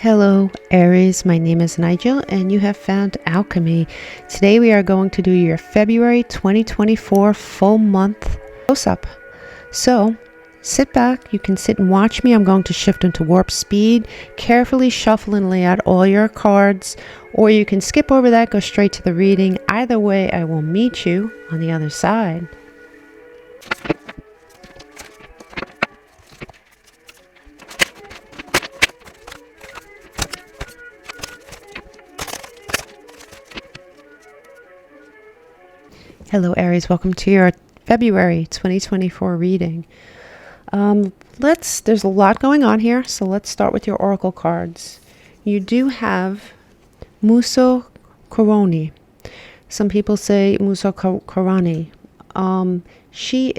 Hello Aries, my name is Nigel and you have found Alchemy. Today we are going to do your February 2024 full month close-up. So sit back, you can sit and watch me. I'm going to shift into warp speed, carefully shuffle and lay out all your cards, or you can skip over that, go straight to the reading. Either way, I will meet you on the other side. Hello Aries, welcome to your February 2024 reading. There's a lot going on here, so let's start with your oracle cards. You do have Muso Koroni. Some people say Muso Korani. She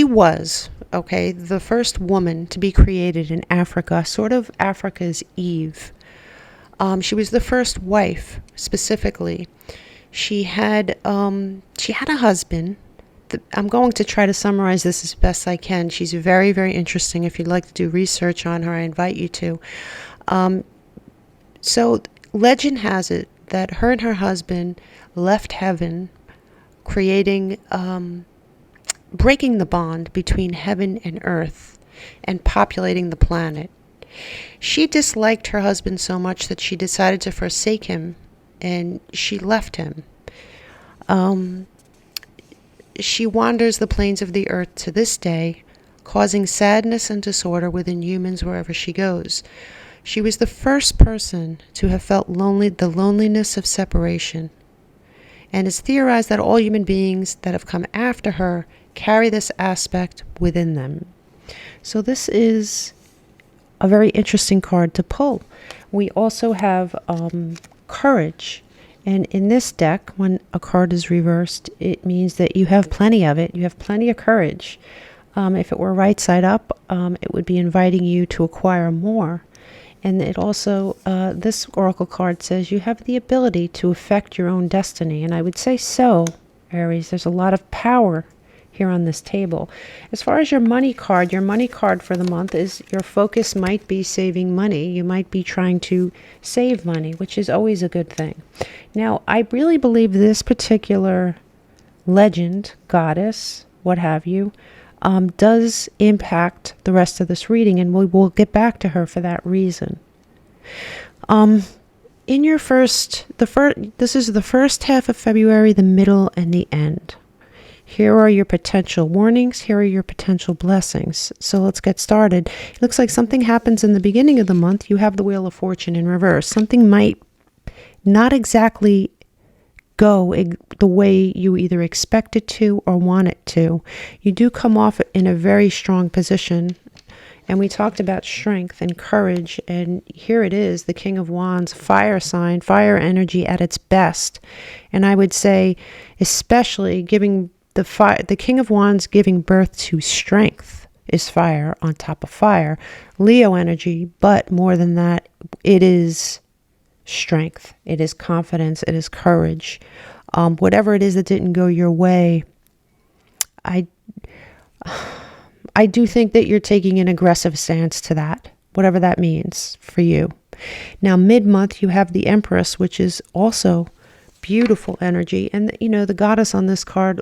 was the first woman to be created in Africa, sort of Africa's Eve. She was the first wife, specifically. She had a husband. I'm going to try to summarize this as best I can. She's very, very interesting. If you'd like to do research on her, I invite you to. So legend has it that her and her husband left heaven, creating, breaking the bond between heaven and earth and populating the planet. She disliked her husband so much that she decided to forsake him, and she left him. She wanders the plains of the earth to this day, causing sadness and disorder within humans wherever she goes. She was the first person to have felt the loneliness of separation, and it's theorized that all human beings that have come after her carry this aspect within them. So this is a very interesting card to pull. We also have courage, and in this deck, when a card is reversed, it means that you have plenty of it. You have plenty of courage. If it were right side up, it would be inviting you to acquire more. And it also, this oracle card says you have the ability to affect your own destiny. And I would say so, Aries. There's a lot of power here on this table. As far as your money card for the month is your focus might be saving money. You might be trying to save money, which is always a good thing. Now, I really believe this particular legend, goddess, what have you, does impact the rest of this reading, and we will get back to her for that reason. In your this is the first half of February, the middle, and the end. Here are your potential warnings. Here are your potential blessings. So let's get started. It looks like something happens in the beginning of the month. You have the Wheel of Fortune in reverse. Something might not exactly go the way you either expect it to or want it to. You do come off in a very strong position. And we talked about strength and courage. And here it is, the King of Wands, fire sign, fire energy at its best. And I would say, especially the King of Wands giving birth to strength is fire on top of fire. Leo energy, but more than that, it is strength. It is confidence. It is courage. Whatever it is that didn't go your way, I do think that you're taking an aggressive stance to that, whatever that means for you. Now, mid-month, you have the Empress, which is also beautiful energy, and the goddess on this card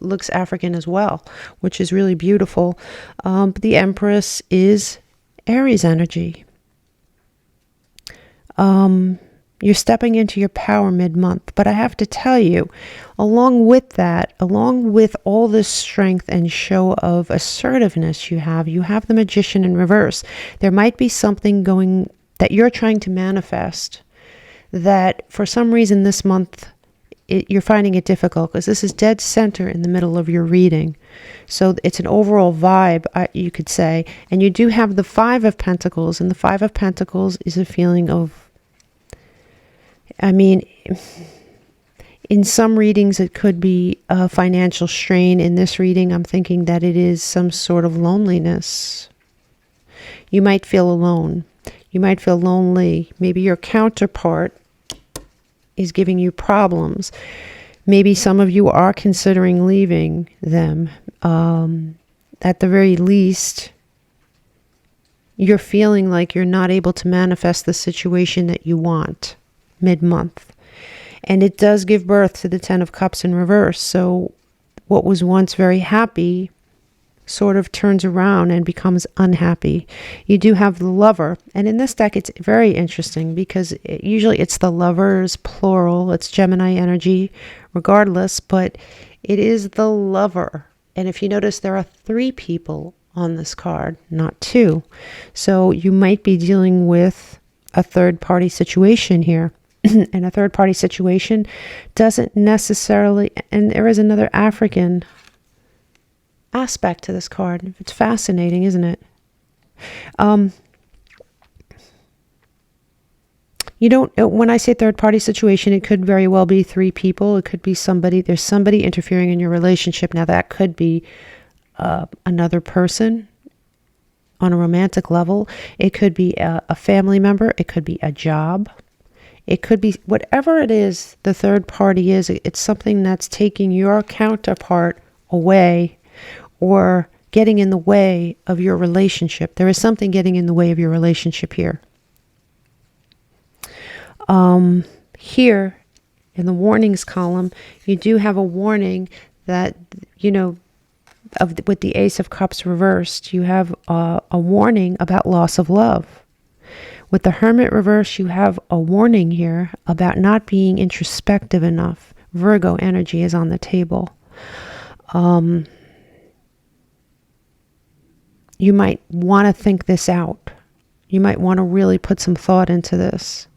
looks African as well, which is really beautiful. The Empress is Aries energy. You're stepping into your power mid-month, but I have to tell you, along with all this strength and show of assertiveness you have the Magician in reverse. There might be something going that you're trying to manifest that for some reason this month you're finding it difficult, because this is dead center in the middle of your reading. So it's an overall vibe, you could say. And you do have the Five of Pentacles, and the Five of Pentacles is a feeling of, in some readings it could be a financial strain. In this reading, I'm thinking that it is some sort of loneliness. You might feel alone. You might feel lonely. Maybe your counterpart is giving you problems. Maybe some of you are considering leaving them. at the very least, you're feeling like you're not able to manifest the situation that you want mid-month. And it does give birth to the Ten of Cups in reverse. So what was once very happy sort of turns around and becomes unhappy. You do have the Lover. And in this deck, it's very interesting because usually it's the Lovers, plural. It's Gemini energy regardless, but it is the Lover. And if you notice, there are 3 people on this card, not 2. So you might be dealing with a third-party situation here. And a third-party situation doesn't necessarily... And there is another African aspect to this card. It's fascinating, isn't it? You don't, when I say third party situation, it could very well be 3 people. It could be somebody, there's somebody interfering in your relationship. Now that could be another person on a romantic level. It could be a family member. It could be a job. It could be whatever it is the third party is. It's something that's taking your counterpart away or getting in the way of your relationship. There is something getting in the way of your relationship here. Here in the warnings column, you do have a warning that, you know, with the Ace of Cups reversed, you have a warning about loss of love. With the Hermit reversed, you have a warning here about not being introspective enough. Virgo energy is on the table. You might want to think this out. You might want to really put some thought into this.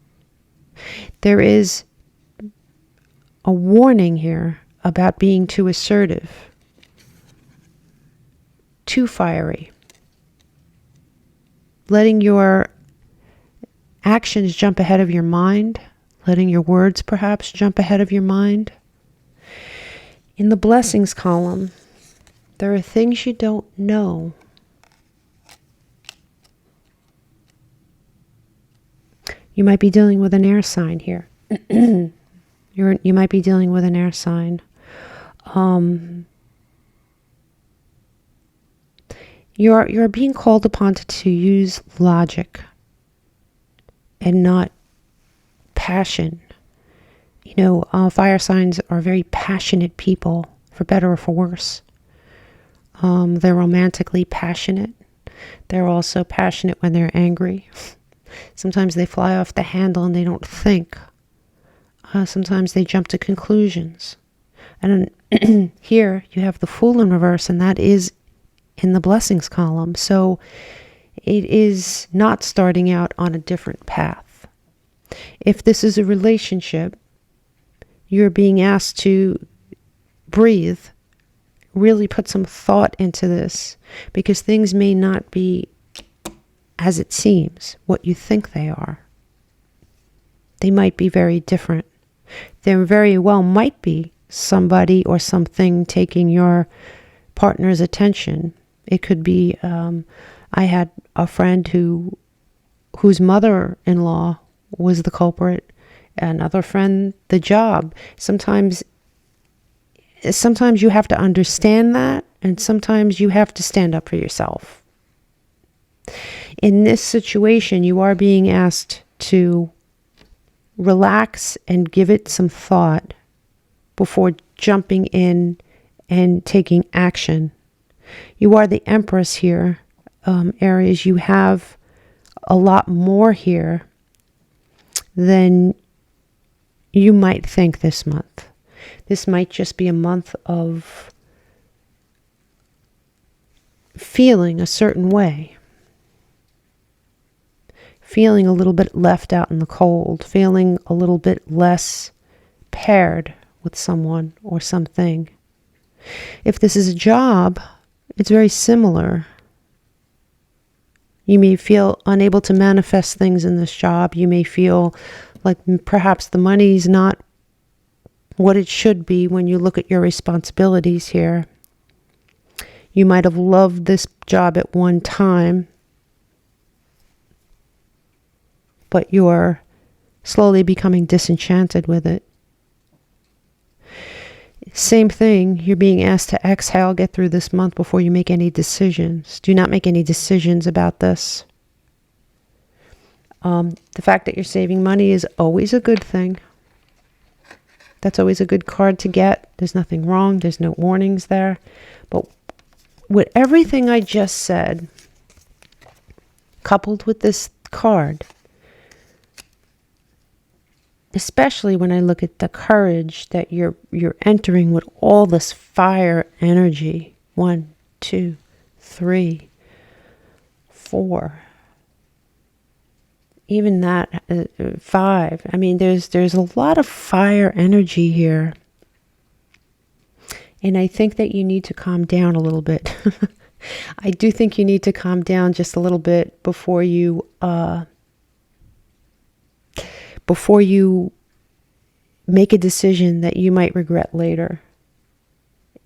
There is a warning here about being too assertive, too fiery, letting your actions jump ahead of your mind, letting your words perhaps jump ahead of your mind. In the blessings column, there are things you don't know. You might be dealing with an air sign here. You might be dealing with an air sign. You're being called upon to use logic and not passion. You know, fire signs are very passionate people, for better or for worse. They're romantically passionate. They're also passionate when they're angry. Sometimes they fly off the handle and they don't think. Sometimes they jump to conclusions. And here you have the Fool in reverse, and that is in the blessings column. So it is not starting out on a different path. If this is a relationship, you're being asked to breathe, really put some thought into this, because things may not be as it seems, what you think they are. They might be very different. There very well might be somebody or something taking your partner's attention. It could be, I had a friend whose mother-in-law was the culprit, another friend, the job. Sometimes you have to understand that, and sometimes you have to stand up for yourself. In this situation, you are being asked to relax and give it some thought before jumping in and taking action. You are the Empress here, Aries. You have a lot more here than you might think this month. This might just be a month of feeling a certain way. Feeling a little bit left out in the cold, feeling a little bit less paired with someone or something. If this is a job, it's very similar. You may feel unable to manifest things in this job. You may feel like perhaps the money's not what it should be when you look at your responsibilities here. You might have loved this job at one time, but you're slowly becoming disenchanted with it. Same thing, you're being asked to exhale, get through this month before you make any decisions. Do not make any decisions about this. The fact that you're saving money is always a good thing. That's always a good card to get. There's nothing wrong. There's no warnings there. But with everything I just said, coupled with this card, especially when I look at the courage that you're entering with all this fire energy. 1, 2, 3, 4. Even that 5. I mean, there's a lot of fire energy here. And I think that you need to calm down a little bit. I do think you need to calm down just a little bit before you make a decision that you might regret later,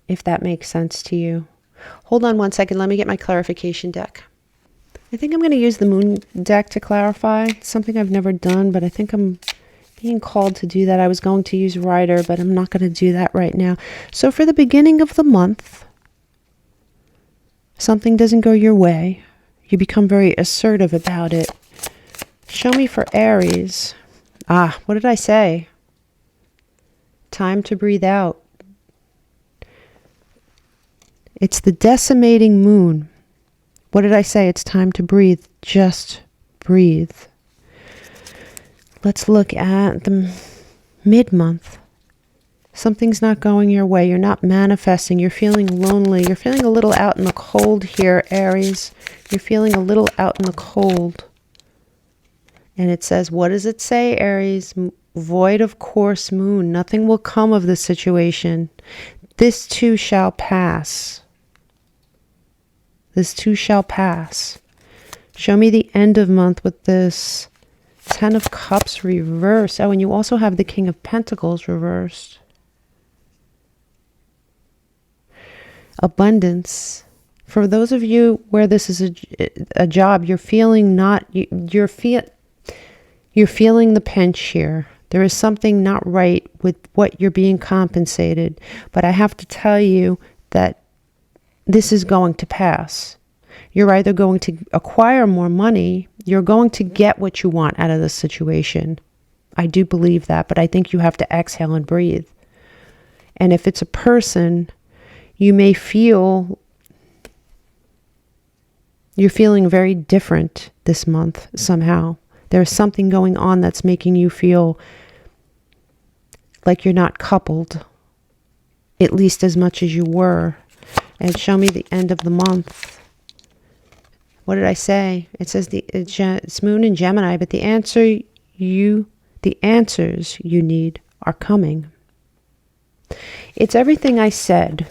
if that makes sense to you. Hold on one second. Let me get my clarification deck. I think I'm going to use the moon deck to clarify. It's something I've never done, but I think I'm being called to do that. I was going to use Rider, but I'm not going to do that right now. So for the beginning of the month, something doesn't go your way. You become very assertive about it. Show me for Aries. What did I say? Time to breathe out. It's the decimating moon. What did I say? It's time to breathe. Just breathe. Let's look at the mid-month. Something's not going your way. You're not manifesting. You're feeling lonely. You're feeling a little out in the cold here, Aries. You're feeling a little out in the cold. And it says, what does it say, Aries? Void of course moon. Nothing will come of this situation. This too shall pass. This too shall pass. Show me the end of month with this 10 of Cups reversed. Oh, and you also have the King of Pentacles reversed. Abundance. For those of you where this is a job, you're feeling you're feeling the pinch here. There is something not right with what you're being compensated. But I have to tell you that this is going to pass. You're either going to acquire more money, you're going to get what you want out of this situation. I do believe that, but I think you have to exhale and breathe. And if it's a person, you may feel you're feeling very different this month somehow. There's something going on that's making you feel like you're not coupled, at least as much as you were. And show me the end of the month. What did I say? It says it's moon in Gemini, but the answers you need are coming. It's everything I said.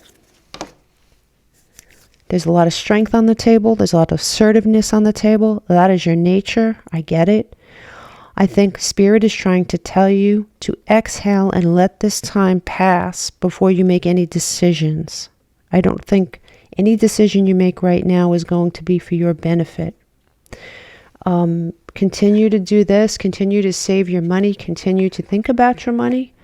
There's a lot of strength on the table. There's a lot of assertiveness on the table. That is your nature. I get it. I think Spirit is trying to tell you to exhale and let this time pass before you make any decisions. I don't think any decision you make right now is going to be for your benefit. Continue to do this. Continue to save your money. Continue to think about your money.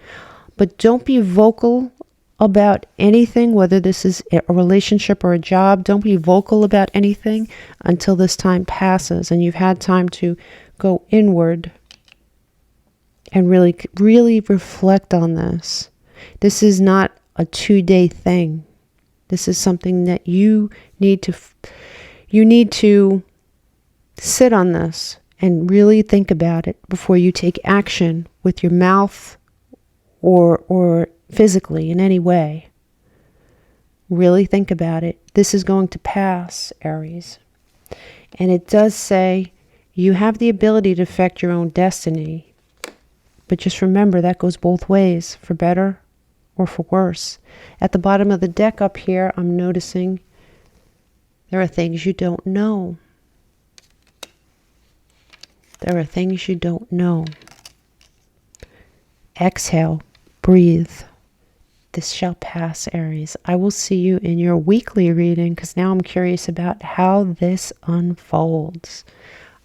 But don't be vocal about anything, whether this is a relationship or a job. Don't be vocal about anything until this time passes and you've had time to go inward and really reflect on this. This is not a 2-day thing. This is something that you need to sit on this and really think about it before you take action with your mouth or physically in any way. Really think about it. This is going to pass, Aries. And it does say you have the ability to affect your own destiny. But just remember that goes both ways, for better or for worse. At the bottom of the deck up here, I'm noticing there are things you don't know. There are things you don't know. Exhale, breathe. This shall pass, Aries. I will see you in your weekly reading because now I'm curious about how this unfolds.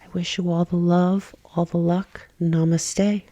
I wish you all the love, all the luck. Namaste.